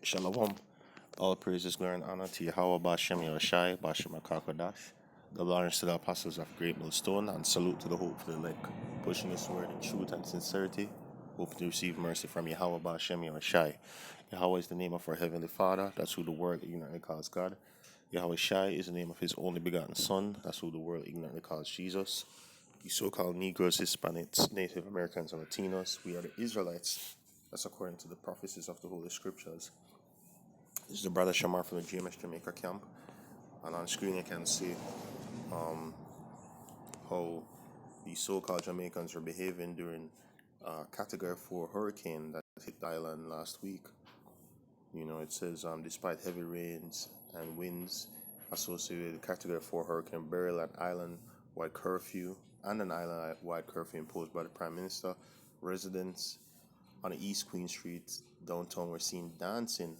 Shalom. All praises, glory, and honor to Yahweh Bashem Yahushai, Bashem Akakodash. Double honors to the apostles of Great Millstone, and salute to the hope for the elect, pushing His word in truth and sincerity, hoping to receive mercy from Yahweh Bashem Yahushai. Yahweh is the name of our Heavenly Father, that's who the world ignorantly calls God. Yahweh Shai is the name of His only begotten Son, that's who the world ignorantly calls Jesus. The so-called Negroes, Hispanics, Native Americans, and Latinos, we are the Israelites. That's according to the prophecies of the Holy Scriptures. This is the brother Shamar from the GMS Jamaica camp, and on screen you can see how the so-called Jamaicans were behaving during Category 4 hurricane that hit the island last week. You know, it says despite heavy rains and winds associated with Category 4 hurricane Beryl, an island-wide curfew imposed by the Prime Minister, residents on the East Queen Street downtown were seen dancing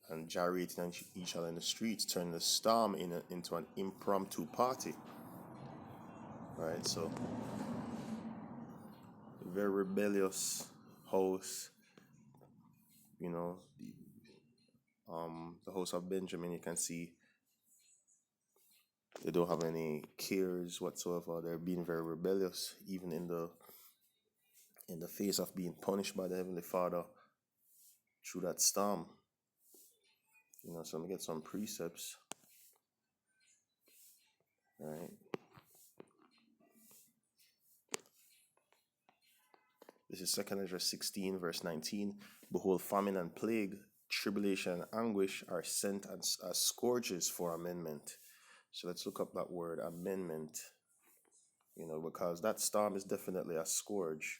and gyrating on each other in the streets, turning the storm into an impromptu party. Right, so very rebellious house, you know, the house of Benjamin. You can see they don't have any cares whatsoever. They're being very rebellious, even in the face of being punished by the Heavenly Father through that storm. You know, so let me get some precepts. All right. This is 2 Ezra 16, verse 19. Behold, famine and plague, tribulation and anguish are sent as scourges for amendment. So let's look up that word, amendment. You know, because that storm is definitely a scourge.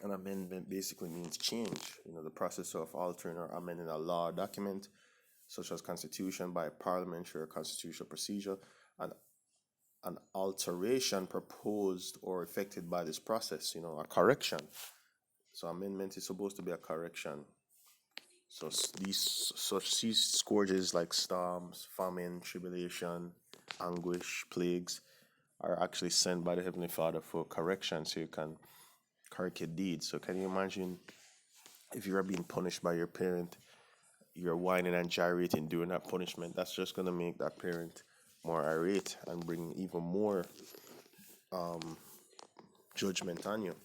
An amendment basically means change. You know, the process of altering or amending a law or document, such as constitution, by parliamentary or constitutional procedure, and an alteration proposed or effected by this process, you know, a correction. So amendment is supposed to be a correction. So these scourges like storms, famine, tribulation, anguish, plagues are actually sent by the Heavenly Father for correction, so you can correct your deeds. So can you imagine if you are being punished by your parent, you're whining and gyrating during that punishment? That's just going to make that parent more irate and bring even more judgment on you.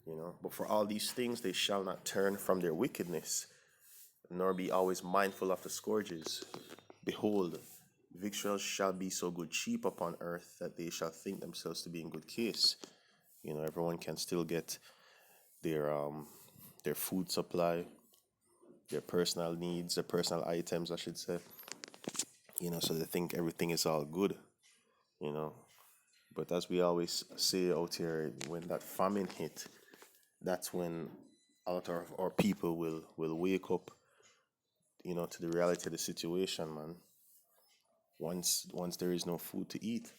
You know, but for all these things they shall not turn from their wickedness, nor be always mindful of the scourges. Behold, victuals shall be so good cheap upon earth that they shall think themselves to be in good case. You know, everyone can still get their food supply, their personal needs, their personal items, I should say. You know, so they think everything is all good. You know, but as we always say out here, when that famine hit, that's when a lot of our people will wake up, you know, to the reality of the situation, man. Once there is no food to eat,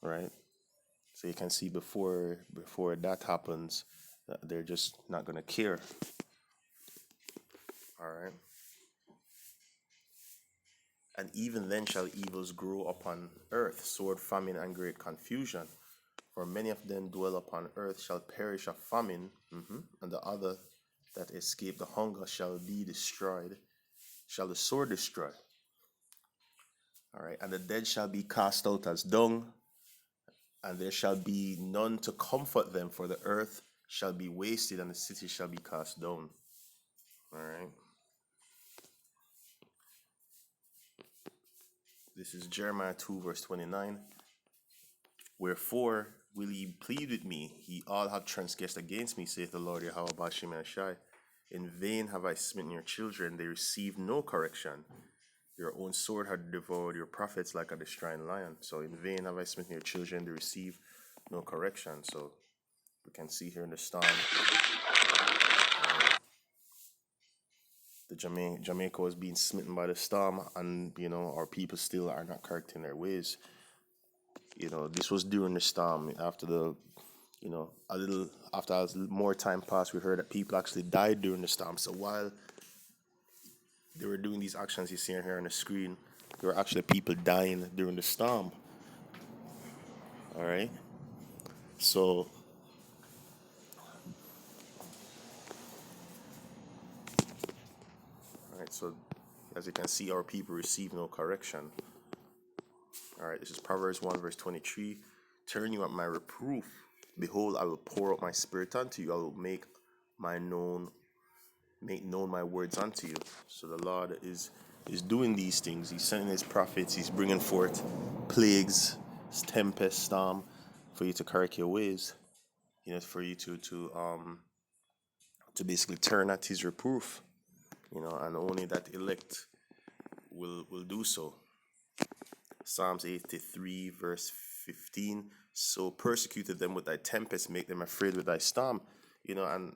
right? So you can see before that happens, they're just not gonna care. All right. And even then shall evils grow upon earth, sword, famine, and great confusion. For many of them dwell upon earth shall perish of famine, and the other that escape the hunger shall be destroyed, shall the sword destroy. All right, and the dead shall be cast out as dung, and there shall be none to comfort them, for the earth shall be wasted, and the city shall be cast down. All right. This is Jeremiah 2, verse 29. Wherefore will ye plead with me? Ye all have transgressed against me, saith the Lord Yahweh Bashem Yahushai. In vain have I smitten your children, they receive no correction. Your own sword had devoured your prophets like a destroying lion. So in vain have I smitten your children, they receive no correction. So we can see here in the storm, the Jamaica was being smitten by the storm, and you know, our people still are not correcting their ways. You know, this was during the storm. After the, you know, after more time passed, we heard that people actually died during the storm. So while they were doing these actions you see here on the screen, there were actually people dying during the storm. All right. So right, so as you can see, our people receive no correction. All right, this is Proverbs 1 verse 23. Turn you at my reproof. Behold, I will pour out my spirit unto you. I will make known my words unto you. So the Lord is doing these things. He's sending his prophets. He's bringing forth plagues, tempest, storm, for you to correct your ways. For you to basically turn at his reproof. And only that elect will do so. Psalms 83 verse 15. So persecuted them with thy tempest, make them afraid with thy storm. And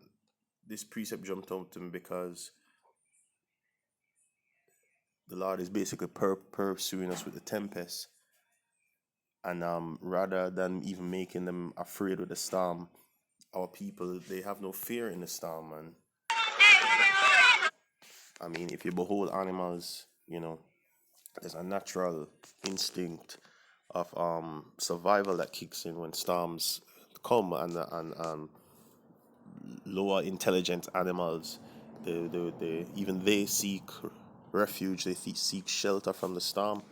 this precept jumped out to me because the Lord is basically pursuing us with the tempest, and rather than even making them afraid with the storm, our people, they have no fear in the storm, man. I mean, if you behold animals, there's a natural instinct of survival that kicks in when storms come, and lower intelligent animals, they seek refuge, they seek shelter from the storm.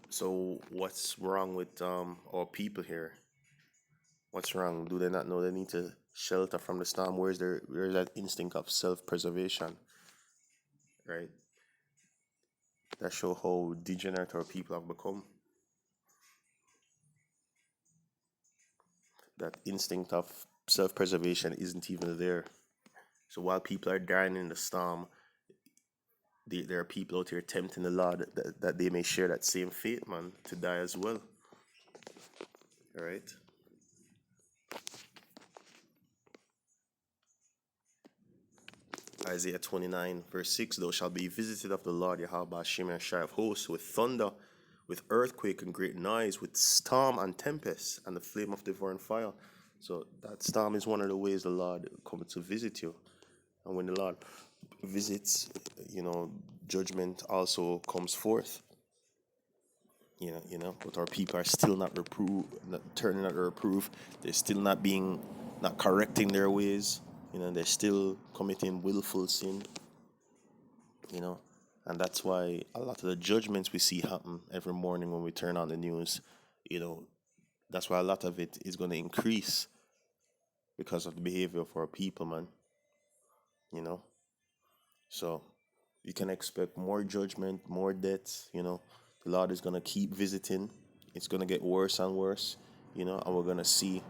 So what's wrong with our people here? What's wrong? Do they not know they need to shelter from the storm? Where's that instinct of self-preservation, right? That show how degenerate our people have become. That instinct of self-preservation isn't even there. So while people are dying in the storm, there are people out here tempting the Lord that they may share that same fate, man, to die as well. All right. Isaiah 29 verse 6, thou shalt be visited of the Lord Yahweh Hashem Shai of hosts, with thunder, with earthquake and great noise, with storm and tempest, and the flame of devouring fire. So that storm is one of the ways the Lord comes to visit you. And when the Lord visits, judgment also comes forth. But our people are still not turning out the reproof. They're still not correcting their ways. They're still committing willful sin. And that's why a lot of the judgments we see happen every morning when we turn on the news, that's why a lot of it is going to increase because of the behavior of our people, man. So you can expect more judgment, more deaths. The Lord is going to keep visiting. It's going to get worse and worse, and we're going to see,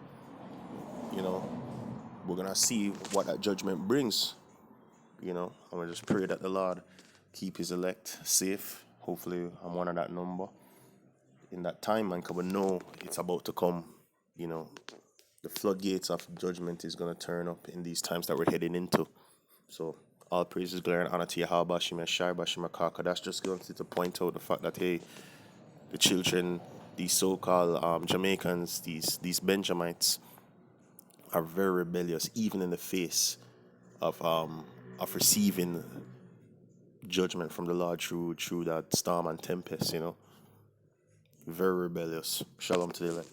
what that judgment brings, and we just pray that the Lord keep his elect safe. Hopefully I'm one of that number in that time, man, because we know it's about to come. The floodgates of judgment is going to turn up in these times that we're heading into. So all praises, glory, and honor to Yahweh, Shema Shai, Bashima Kaka. That's just going to point out the fact that, hey, the children, these so-called Jamaicans, these Benjamites, are very rebellious, even in the face of receiving judgment from the Lord through that storm and tempest. Very rebellious. Shalom to the elect.